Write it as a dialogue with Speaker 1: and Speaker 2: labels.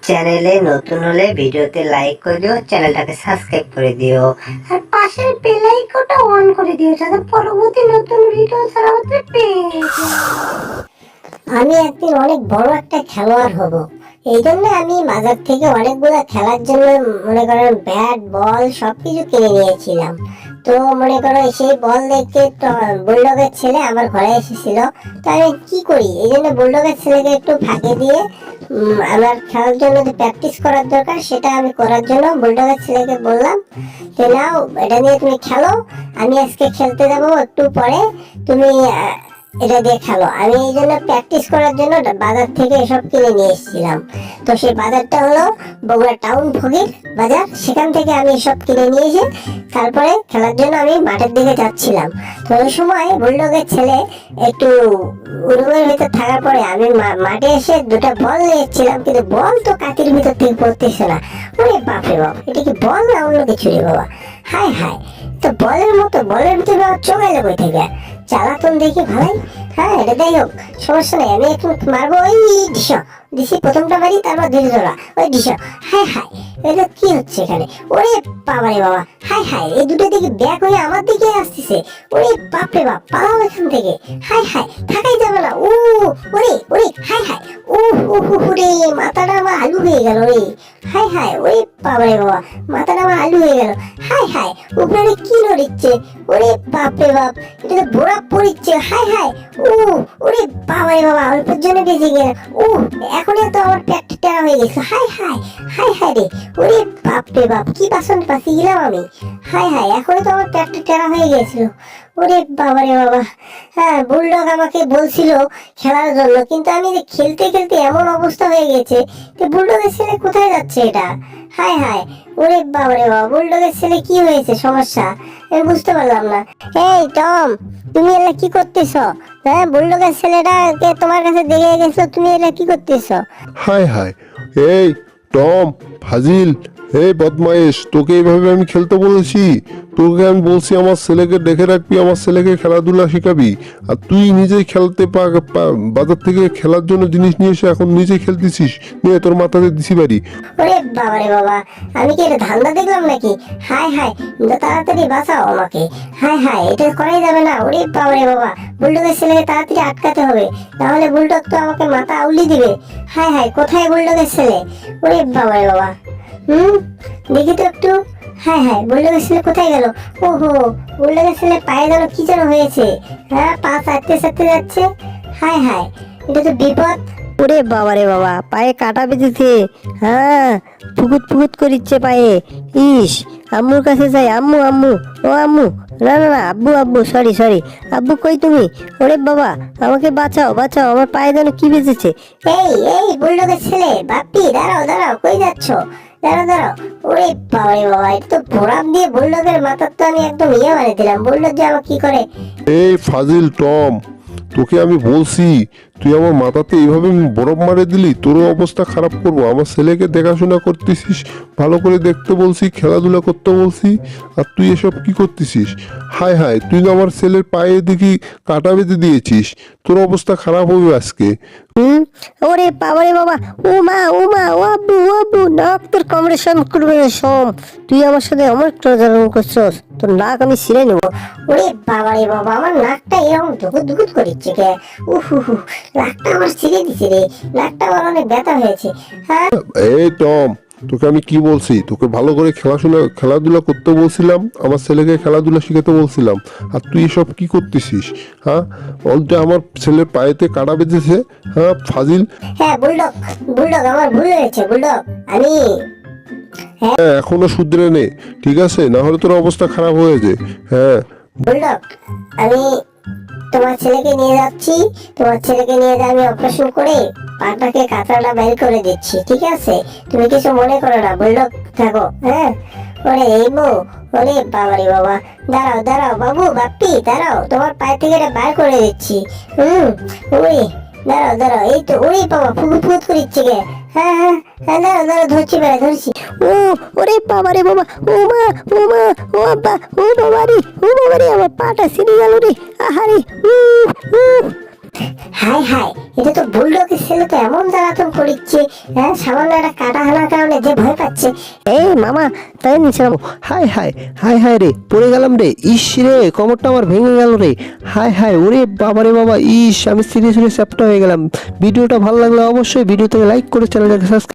Speaker 1: চ্যানেলে নতুন হলে ভিডিওতে লাইক করে দিও, চ্যানেলটাকে সাবস্ক্রাইব করে দিও আর পাশের বেল আইকনটা অন করে দিও যাতে পরবর্তী নতুন ভিডিও ছাড়া হতে পেয়ে যাও।
Speaker 2: আমি একদিন অনেক বড় একটা খেলোয়াড় হব, এই জন্য আমি বাজার থেকে অনেকগুলো খেলার জন্য মনে করেন ব্যাট বল সবকিছু কিনে নিয়েছিলাম। তো মনে করো সেই বল দেখতে বুলডগের ছেলে আমার ঘরে এসেছিল। তো আমি কি করি, এই জন্য বুলডগের ছেলেকে একটু ফাঁকে দিয়ে আমার খেলার জন্য যে প্র্যাকটিস করার দরকার সেটা আমি করার জন্য বুলডগের ছেলেকে বললাম যে নাও এটা নিয়ে তুমি খেলো, আমি আজকে খেলতে যাবো একটু পরে, তুমি এটা দিয়ে খেলো। আমি এই জন্য প্র্যাকটিস করার জন্য বাজার থেকে এসব কিনে নিয়ে এসেছিলাম। তো সেই বাজারটা হলো বগুড়া টাউন ফকির বাজার, সেখান থেকে আমি এসব কিনে নিয়ে এসে তারপরে খেলার জন্য আমি মাঠের দিকে যাচ্ছিলাম। তো ওই সময় বুলডগের ছেলে একটু রুমের ভিতর থাকার পরে আমি মাঠে এসে দুটো বল নিয়েছিলাম, কিন্তু বল তো কাতির ভিতর থেকে পড়তেছে না। ওরে বাপরে বাপ, এটা কি বল না অন্য কিছু রে বাবা? হায় হায়, তো বলের মতো বলের ভিতরে চলে যাবো থেকে চালাতন দেখি ভাই। হ্যাঁ এটা যাই হোক, সমস্যা নেই, আমি একটু মারবো। ওই দিছি প্রথমটা মারি, তারপর ধীরে ধরা ওই হায় হায়, এটা কি হচ্ছে এখানে? ওরে বাবারে বাবা, হায় হায়, এই দুটো দিকে ব্যাক হয়ে আমার দিকে আসতেছে। ওরে বাপরে বাপ, পালাও এখান থেকে। হায় হায়, থাকাই যাবে না। ওরে ওরে হায় হায়, রে মাথাটা আমার আলু হয়ে গেল রে। হায় হায়, ওরে বাবারে বাবা, মাথাটা আমার আলু হয়ে গেল। হায় হায়, উপরে কি নড়িচ্ছে? ওরে বাপরে বাপ, এটা তো বোরা পড়িচ্ছে। হায় হায়, ওরে বাবারে বাবা, অল্পের জন্য বেঁচে গেল। এখন তো আমার পেটটা টেরা হয়ে গেছে। হায় হায়, হায় হায় রে, ওরে বাপরে বাপ, কি বাসন পাশে গেলাম আমি। হায় হায়, এখন তো আমার পেটটা টেরা হয়ে গেছিল। ওরে বাবারে বাবা। হ্যাঁ, বুলডগ আমাকে বলছিল খেলার জন্য, কিন্তু আমি যে খেলতে খেলতে এমন অবস্থা হয়ে গেছে যে বুলডগের ছেলে কোথায় যাচ্ছে এটা? হায় হায়, ওরে বাবারে বাবা, বুলডগের ছেলে কি হয়েছে, সমস্যা আমি বুঝতে পারলাম না। এই টম, তুমি এলা কি করতেছ? হ্যাঁ, বুলডগের ছেলেটাকে তোমার কাছে দেখে গেছো, তুমি এলা কি করতেছ?
Speaker 3: হায় হায়, এই টম, ফাজিল, এই বদমাইশ, তোকে এইভাবে আমি খেলতে বলেছি? তোকে আমি বলছি আমার ছেলেকে দেখে রাখবি, আমার ছেলেকে খেলাধুলা শেখাবি, আর তুই নিজেই খেলতে বাজার থেকে খেলার জন্য জিনিস নিয়ে এসে এখন নিজে খেলতেছিস। নিয়ে তোর মাথাতে দিছি বাড়ি।
Speaker 2: ওরে বাবারে বাবা, আমি কি এটা ধান্দা দেখলাম নাকি? হায় হায়, তাড়াতাড়ি বাঁচাও আমাকে। হায় হায়, এটা করাই যাবে না। ওরে বাবারে বাবা, বুলডগের ছেলেকে তাড়াতাড়ি আটকাতে হবে, তাহলে বুলডগ তো আমাকে মাথা আউলি দিবে। হায় হায়, কোথায় বুলডগের ছেলে? ওরে বাবারে বাবা, দেখি তো একটু। হায় হায়, বুলডগের ছেলে কোথায় গেল? ওহো, বুলডগের ছেলে পায়ে যেন কি যেন হয়েছে। হ্যাঁ, পা চাটতে চাটতে যাচ্ছে। হায় হায়, এটা তো বিপদ।
Speaker 4: ওরে বাবারে বাবা, পায়ে কাটা বেঁধেছে। হ্যাঁ, ফুকুত ফুকুত করিচ্ছে পায়ে। ইস, আম্মুর কাছে যাই। আম্মু আম্মু, ও আম্মু, না না না, আব্বু আব্বু, সরি সরি, আব্বু কই তুমি? ওরে বাবা, আমাকে বাঁচাও বাঁচাও, আমার পায়ে যেন কি বেঁধেছে।
Speaker 2: এই বুলডগের ছেলে, বাপ্পি, দাঁড়াও দাঁড়াও, কই যাচ্ছ? দাঁড়াও দাঁড়াও। ওরে বাবারে বাবা, এটা তো বোরাম দিয়ে বুলডগের মাথার তো আমি একদম বানিয়ে দিলাম। বুলডগ যে আমার কি করে?
Speaker 3: এই ফাজিল টম, তোকে আমি বলছি, তুই আমার মাথাতে এইভাবে বরফ মারে দিলি, তোরও অবস্থা খারাপ করবো। আমার ছেলেকে দেখাশোনা করতেছিস, ভালো করে দেখতে বলছি, খেলাধুলা করতে বলছি, আর তুই এসব কি করতেছিস? হায় হায়, তুই তো আমার ছেলের পায়ে দেখি কাটা বেঁধে দিয়েছিস, তোর অবস্থা খারাপ হবে আজকে।
Speaker 4: ওরে বাবারে বাবা, ও মা ও মা, ও আব্বু ও আব্বু, নাক তোর কামড়ে সম করবে না সম। তুই আমার সাথে আমার ট্রাজারন করছস, তোর নাক আমি ছিঁড়ে নেবো।
Speaker 2: ওরে বাবারে বাবা, আমার নাকটা এরকম ধুকুত ধুকুত করিচ্ছে কে? নাকটা আমার ছিঁড়ে দিছে রে, নাকটা আমার অনেক ব্যথা হয়েছে। হ্যাঁ,
Speaker 3: এই টম, তোকে আমি কি বলছি? তোকে ভালো করে খেলাধুলা করতে বলছিলাম, আমার ছেলেকে খেলাধুলা শিখাতে বলছিলাম, আর তুই এসব কি করতেছিস? হ্যাঁ, অলটা আমার ছেলের পায়েতে কাটা বেঁধেছে। হ্যাঁ ফাজিল।
Speaker 2: হ্যাঁ বুলডগ, বুলডগ আমার ভুল হয়েছে। বুলডগ, আমি
Speaker 3: হ্যাঁ, এখনো শুধরে নে, ঠিক আছে? না হলে তোর অবস্থা খারাপ হয়ে যায়। হ্যাঁ
Speaker 2: বুলডগ, আমি তোমার ছেলেকে নিয়ে যাচ্ছি। তোমার ছেলেকে নিয়ে যা, আমি অপারেশন করে পাটাকে কাঁচাটা বের করে দিচ্ছি, ঠিক আছে? তুমি কিছু মনে করো না, বুলডগ থাকো। হ্যাঁ, ওরে এই বউ, ওরে বাবারে বাবা, দাঁড়াও দাঁড়াও বাবু, বাপ্পি দাঁড়াও, তোমার পায়ে থেকে এটা বার করে দিচ্ছি। ওরে দাঁড়াও দাঁড়াও, এই তো। ওরে বাবা, ফুকুত ফুকুত করিচ্ছে গে। হ্যাঁ হ্যাঁ হ্যাঁ, দাঁড়াও দাঁড়াও, ধরছি বেড়া, ধরছি।
Speaker 4: ও ওরে বাবারে বাবা, ও মা ও মা, ও আব্বা, ও বাবারে, ও বাবারে, আমার পাটা ছিঁড়ে গেল রে। আহারে,
Speaker 2: হায় হায়, এটা তো বুলডগের ছেলে, তো এমন জ্বালাতন করিচ্ছে, হ্যাঁ সামান্য একটা কাটা হানার কারণে যে ভয় পাচ্ছে।
Speaker 4: এই মামা তাই নিছিলাম। হাই হাই হাই হাই রে, পড়ে গেলাম রে, ইস রে কোমরটা আমার ভেঙে গেল রে। হাই হাই, ওরে বাবা রে বাবা, ইস আমি সিরিয়াসলি চ্যাপ্টা হয়ে গেলাম। ভিডিওটা ভালো লাগলে অবশ্যই ভিডিওতে লাইক করে চ্যানেলটাকে সাবস্ক্রাইব